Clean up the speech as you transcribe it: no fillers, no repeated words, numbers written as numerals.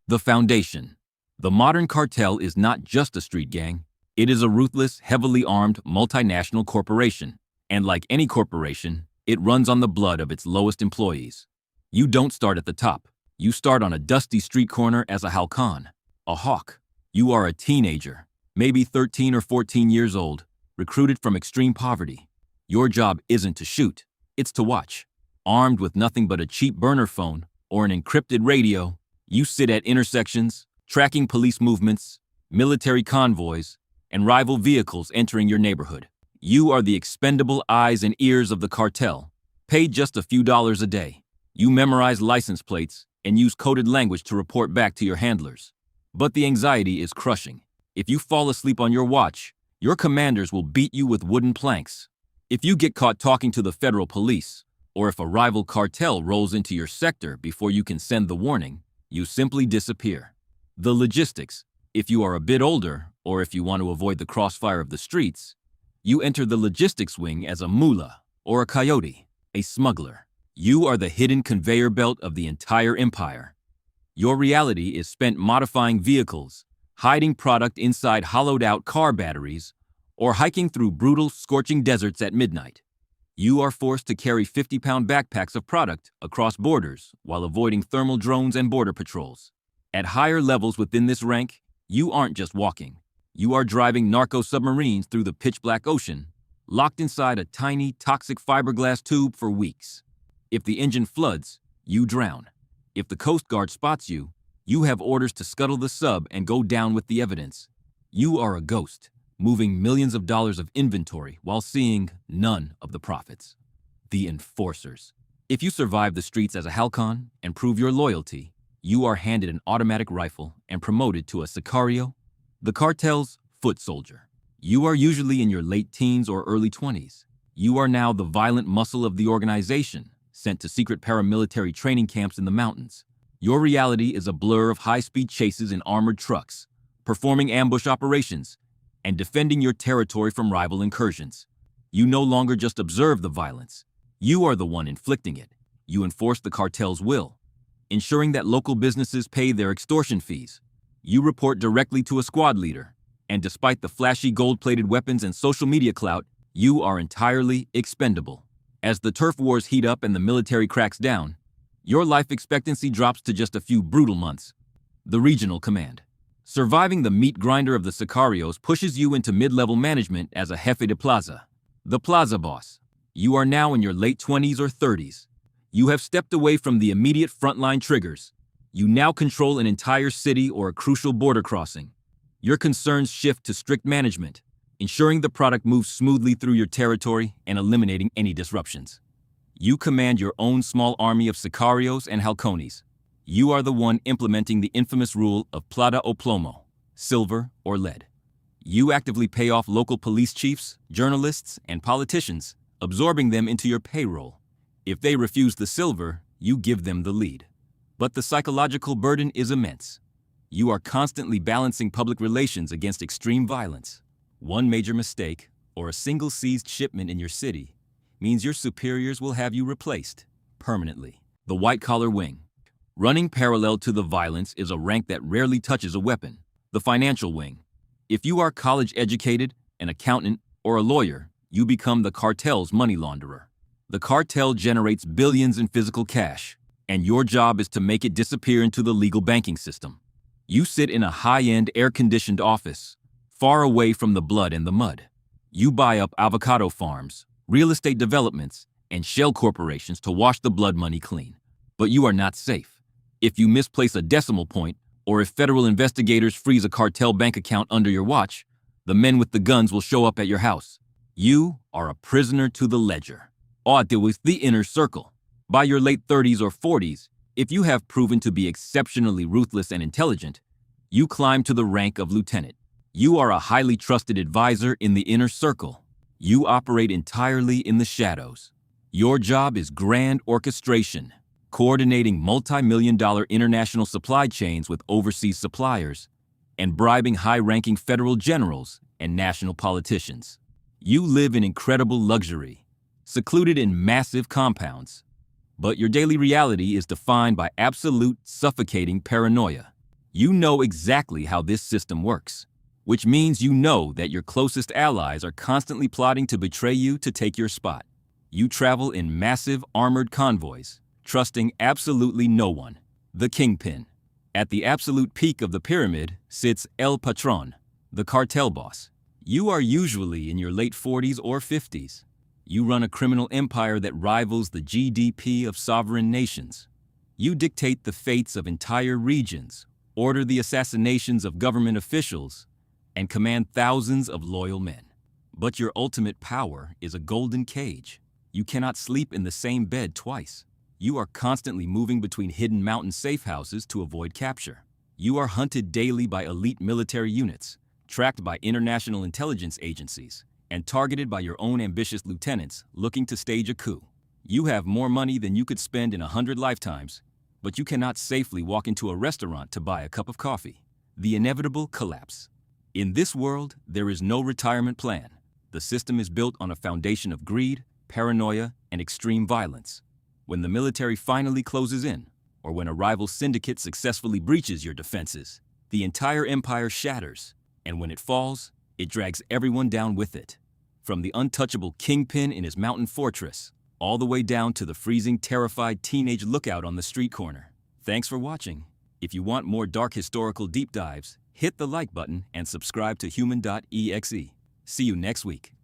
The foundation. The modern cartel is not just a street gang. It is a ruthless, heavily armed, multinational corporation. And like any corporation, it runs on the blood of its lowest employees. You don't start at the top. You start on a dusty street corner as a Halcón, a hawk. You are a teenager, maybe 13 or 14 years old, recruited from extreme poverty. Your job isn't to shoot, it's to watch. Armed with nothing but a cheap burner phone or an encrypted radio, you sit at intersections, tracking police movements, military convoys, and rival vehicles entering your neighborhood. You are the expendable eyes and ears of the cartel, paid just a few dollars a day. You memorize license plates and use coded language to report back to your handlers. But the anxiety is crushing. If you fall asleep on your watch, your commanders will beat you with wooden planks. If you get caught talking to the federal police, or if a rival cartel rolls into your sector before you can send the warning, you simply disappear. The logistics. If you are a bit older, or if you want to avoid the crossfire of the streets, you enter the logistics wing as a Mula or a Coyote, a smuggler. You are the hidden conveyor belt of the entire empire. Your reality is spent modifying vehicles, hiding product inside hollowed-out car batteries, or hiking through brutal, scorching deserts at midnight. You are forced to carry 50-pound backpacks of product across borders while avoiding thermal drones and border patrols. At higher levels within this rank, you aren't just walking. You are driving narco submarines through the pitch-black ocean, locked inside a tiny, toxic fiberglass tube for weeks. If the engine floods, you drown. If the Coast Guard spots you, you have orders to scuttle the sub and go down with the evidence. You are a ghost, moving millions of dollars of inventory while seeing none of the profits. The enforcers. If you survive the streets as a Halcón and prove your loyalty, you are handed an automatic rifle and promoted to a Sicario, the cartel's foot soldier. You are usually in your late teens or early 20s. You are now the violent muscle of the organization, sent to secret paramilitary training camps in the mountains. Your reality is a blur of high-speed chases in armored trucks, performing ambush operations, and defending your territory from rival incursions. You no longer just observe the violence. You are the one inflicting it. You enforce the cartel's will, ensuring that local businesses pay their extortion fees. You report directly to a squad leader, and despite the flashy gold-plated weapons and social media clout, you are entirely expendable. As the turf wars heat up and the military cracks down, your life expectancy drops to just a few brutal months. The regional command. Surviving the meat grinder of the Sicarios pushes you into mid-level management as a jefe de plaza, the Plaza Boss. You are now in your late 20s or 30s. You have stepped away from the immediate frontline triggers. You now control an entire city or a crucial border crossing. Your concerns shift to strict management, ensuring the product moves smoothly through your territory and eliminating any disruptions. You command your own small army of Sicarios and Halcones. You are the one implementing the infamous rule of plata o plomo, silver or lead. You actively pay off local police chiefs, journalists, and politicians, absorbing them into your payroll. If they refuse the silver, you give them the lead. But the psychological burden is immense. You are constantly balancing public relations against extreme violence. One major mistake, or a single seized shipment in your city, means your superiors will have you replaced, permanently. The white-collar wing. Running parallel to the violence is a rank that rarely touches a weapon, the financial wing. If you are college-educated, an accountant, or a lawyer, you become the cartel's money launderer. The cartel generates billions in physical cash, and your job is to make it disappear into the legal banking system. You sit in a high-end, air-conditioned office, far away from the blood and the mud. You buy up avocado farms, real estate developments, and shell corporations to wash the blood money clean. But you are not safe. If you misplace a decimal point, or if federal investigators freeze a cartel bank account under your watch, the men with the guns will show up at your house. You are a prisoner to the ledger. With the inner circle. By your late 30s or 40s, if you have proven to be exceptionally ruthless and intelligent, you climb to the rank of lieutenant. You are a highly trusted advisor in the inner circle. You operate entirely in the shadows. Your job is grand orchestration, coordinating multi-million-dollar international supply chains with overseas suppliers, and bribing high-ranking federal generals and national politicians. You live in incredible luxury, secluded in massive compounds. But your daily reality is defined by absolute, suffocating paranoia. You know exactly how this system works, which means you know that your closest allies are constantly plotting to betray you to take your spot. You travel in massive armored convoys, trusting absolutely no one. The Kingpin. At the absolute peak of the pyramid sits El Patrón, the cartel boss. You are usually in your late 40s or 50s. You run a criminal empire that rivals the GDP of sovereign nations. You dictate the fates of entire regions, order the assassinations of government officials, and command thousands of loyal men. But your ultimate power is a golden cage. You cannot sleep in the same bed twice. You are constantly moving between hidden mountain safe houses to avoid capture. You are hunted daily by elite military units, tracked by international intelligence agencies, and targeted by your own ambitious lieutenants looking to stage a coup. You have more money than you could spend in 100 lifetimes, but you cannot safely walk into a restaurant to buy a cup of coffee. The inevitable collapse. In this world, there is no retirement plan. The system is built on a foundation of greed, paranoia, and extreme violence. When the military finally closes in, or when a rival syndicate successfully breaches your defenses, the entire empire shatters, and when it falls, it drags everyone down with it. From the untouchable Kingpin in his mountain fortress, all the way down to the freezing, terrified teenage lookout on the street corner. Thanks for watching. If you want more dark historical deep dives, hit the like button and subscribe to Human.exe. See you next week.